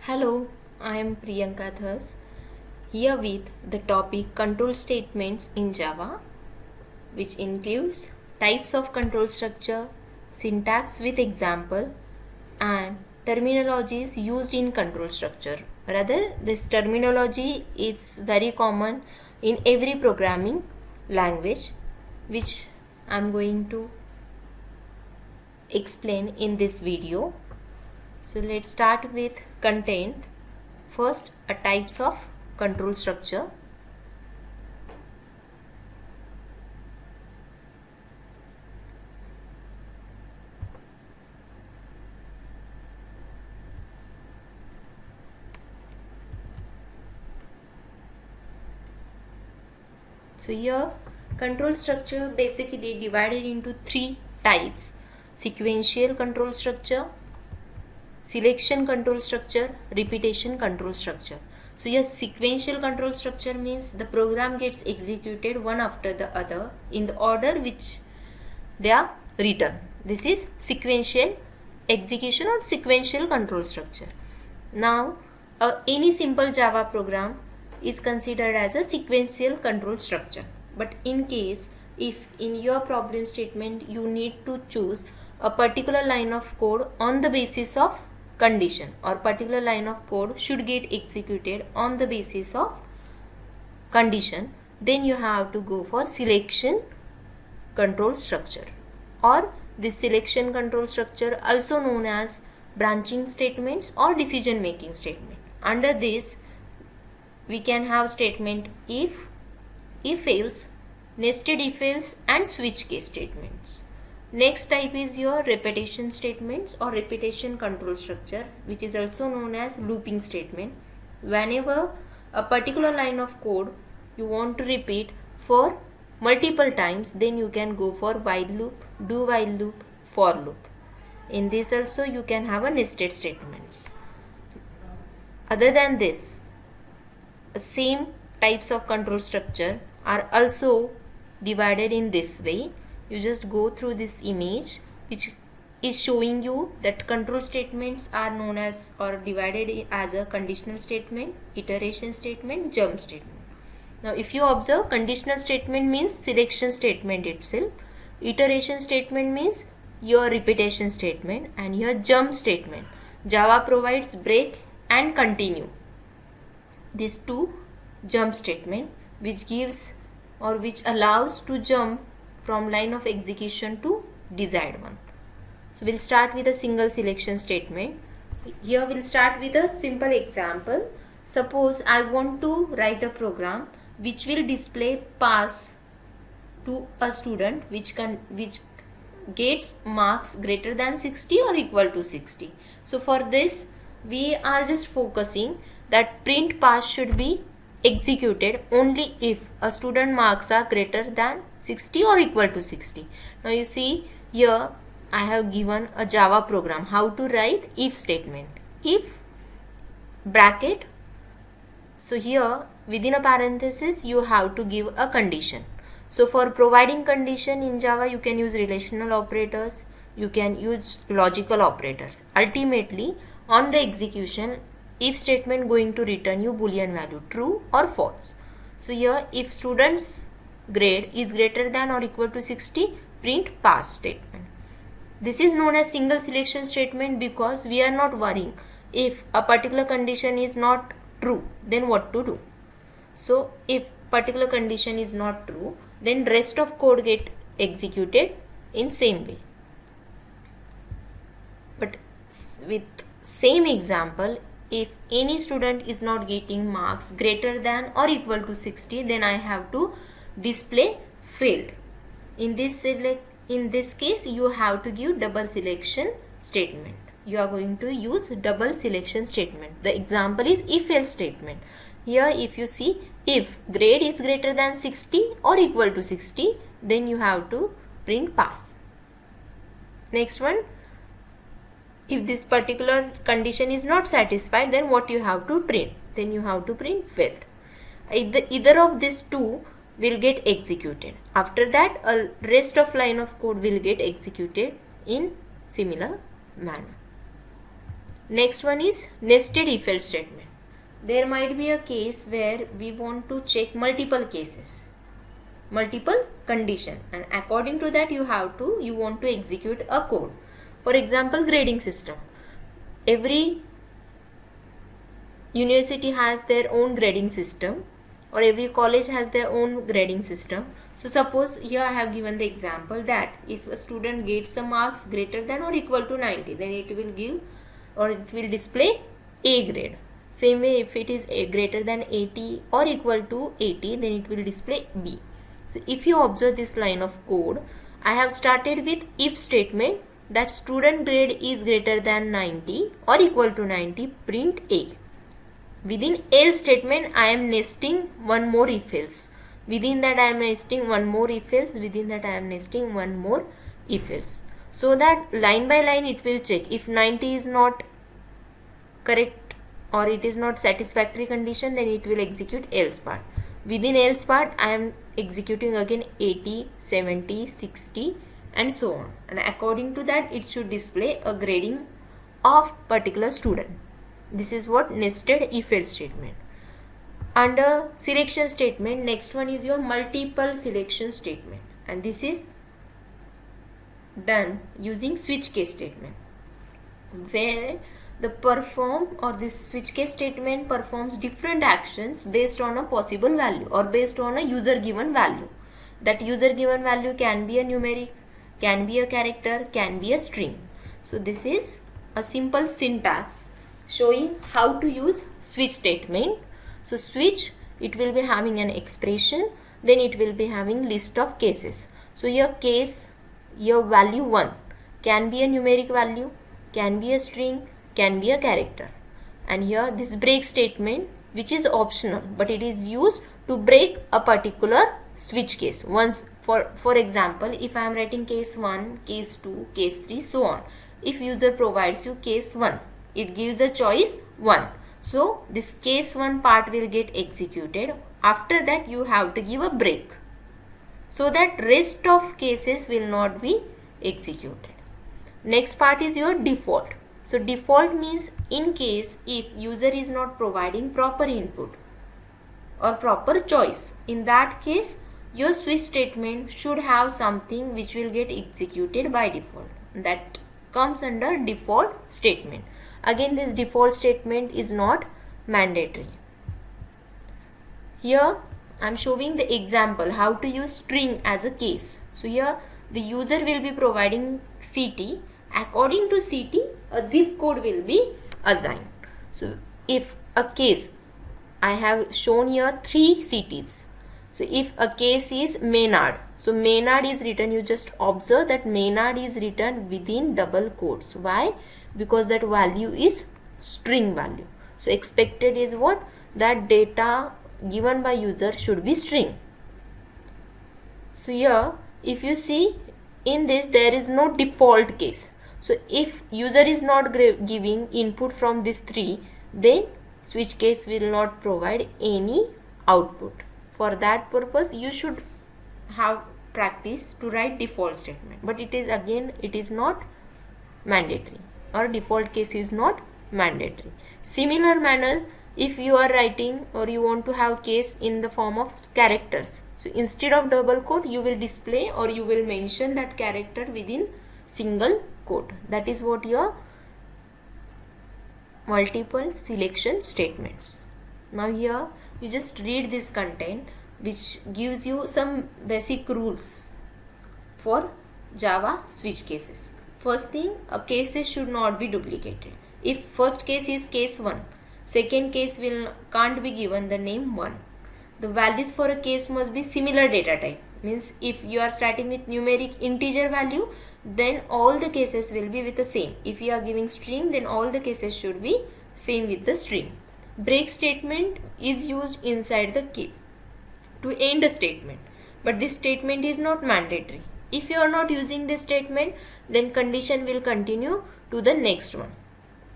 Hello, I am Priyanka Dhas here with the topic control statements in Java, which includes types of control structure, syntax with example, and terminologies used in control structure. Rather, this terminology is very common in every programming language, which I am going to explain in this video. So let's start with content. First, a types of control structure. So here control structure basically divided into three types: sequential control structure, selection control structure, repetition control structure. So your sequential control structure means the program gets executed one after the other in the order which they are written. This is sequential execution or sequential control structure. Now any simple Java program is considered as a sequential control structure. But in case if in your problem statement you need to choose a particular line of code on the basis of condition, or particular line of code should get executed on the basis of condition, then you have to go for selection control structure, or this selection control structure also known as branching statements or decision making statement. Under this we can have statement if else, nested if else, and switch case statements. Next type is your repetition statements or repetition control structure, which is also known as looping statement. Whenever a particular line of code you want to repeat for multiple times, then you can go for while loop, do while loop, for loop. In this also you can have a nested statements. Other than this, same types of control structure are also divided in this way. You just go through this image which is showing you that control statements are known as or divided as a conditional statement, iteration statement, jump statement. Now if you observe, conditional statement means selection statement itself, iteration statement means your repetition statement, and your jump statement, Java provides break and continue. These two jump statement which gives or which allows to jump from line of execution to desired one. So we'll start with a single selection statement. Here we'll start with a simple example. Suppose I want to write a program which will display pass to a student which gets marks greater than 60 or equal to 60. So for this we are just focusing that print pass should be executed only if a student marks are greater than 60 or equal to 60. Now you see here I have given a Java program how to write if statement. If bracket, so here within a parenthesis you have to give a condition. So for providing condition in Java you can use relational operators, you can use logical operators. Ultimately on the execution, if statement going to return you boolean value true or false. So here if student's grade is greater than or equal to 60, print pass statement. This is known as single selection statement because we are not worrying if a particular condition is not true, then what to do. So if particular condition is not true, then rest of code get executed in same way. But with same example, if any student is not getting marks greater than or equal to 60, then I have to display failed. In this case you have to give double selection statement. You are going to use double selection statement. The example is if else statement. Here if you see, if grade is greater than 60 or equal to 60, then you have to print pass. Next one, if this particular condition is not satisfied, then what you have to print? Then you have to print failed. Either of these two will get executed. After that, a rest of line of code will get executed in similar manner. Next one is nested if else statement. There might be a case where we want to check multiple cases, multiple condition, and according to that you want to execute a code. For example, grading system. Every university has their own grading system, or every college has their own grading system. So suppose here I have given the example that if a student gets some marks greater than or equal to 90, then it will give or it will display A grade. Same way, if it is greater than 80 or equal to 80, then it will display B. So if you observe this line of code, I have started with if statement that student grade is greater than 90 or equal to 90, print A. Within else statement, I am nesting one more if else. Within that I am nesting one more if else. Within that I am nesting one more if else. So that line by line it will check. If 90 is not correct or it is not satisfactory condition, then it will execute else part. Within else part I am executing again 80, 70, 60 and so on. And according to that it should display a grading of particular student. This is what nested if else statement. Under selection statement, next one is your multiple selection statement, and this is done using switch case statement, where the perform or this switch case statement performs different actions based on a possible value or based on a user given value. That user given value can be a numeric, can be a character, can be a string. So this is a simple syntax showing how to use switch statement. So switch, it will be having an expression, then it will be having list of cases. So your case, your value 1 can be a numeric value, can be a string, can be a character. And here this break statement, which is optional, but it is used to break a particular switch case. Once, for example, if I am writing case 1, case 2, case 3, so on. If user provides you case 1, it gives a choice 1. So this case 1 part will get executed. After that you have to give a break, so that rest of cases will not be executed. Next part is your default. So default means in case if user is not providing proper input or proper choice, in that case your switch statement should have something which will get executed by default. That comes under default statement. Again, this default statement is not mandatory. Here I am showing the example how to use string as a case. So here the user will be providing city. According to city, a zip code will be assigned. So if a case, I have shown here 3 cities. So if a case is Maynard, so Maynard is written, you just observe that Maynard is written within double quotes. Why? Because that value is string value. So expected is what? That data given by user should be string. So here if you see in this, there is no default case. So if user is not giving input from these 3, then switch case will not provide any output. For that purpose you should have practice to write default statement, but it is not mandatory, or default case is not mandatory. Similar manner, if you are writing or you want to have case in the form of characters, so instead of double quote you will display or you will mention that character within single quote. That is what your multiple selection statements. Now here you just read this content, which gives you some basic rules for Java switch cases. First thing, cases should not be duplicated. If first case is case 1, second case can't be given the name 1. The values for a case must be similar data type. Means if you are starting with numeric integer value, then all the cases will be with the same. If you are giving string, then all the cases should be same with the string. Break statement is used inside the case to end a statement, but this statement is not mandatory. If you are not using this statement, then condition will continue to the next one.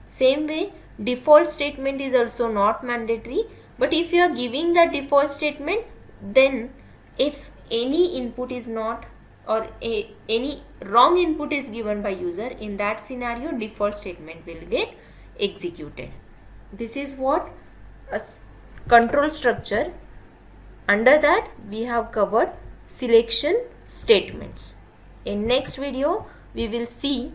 Same way, default statement is also not mandatory, but if you are giving the default statement, then if any input is not or any wrong input is given by user, in that scenario default statement will get executed. This is what a control structure. Under that we have covered selection statements. In next video we will see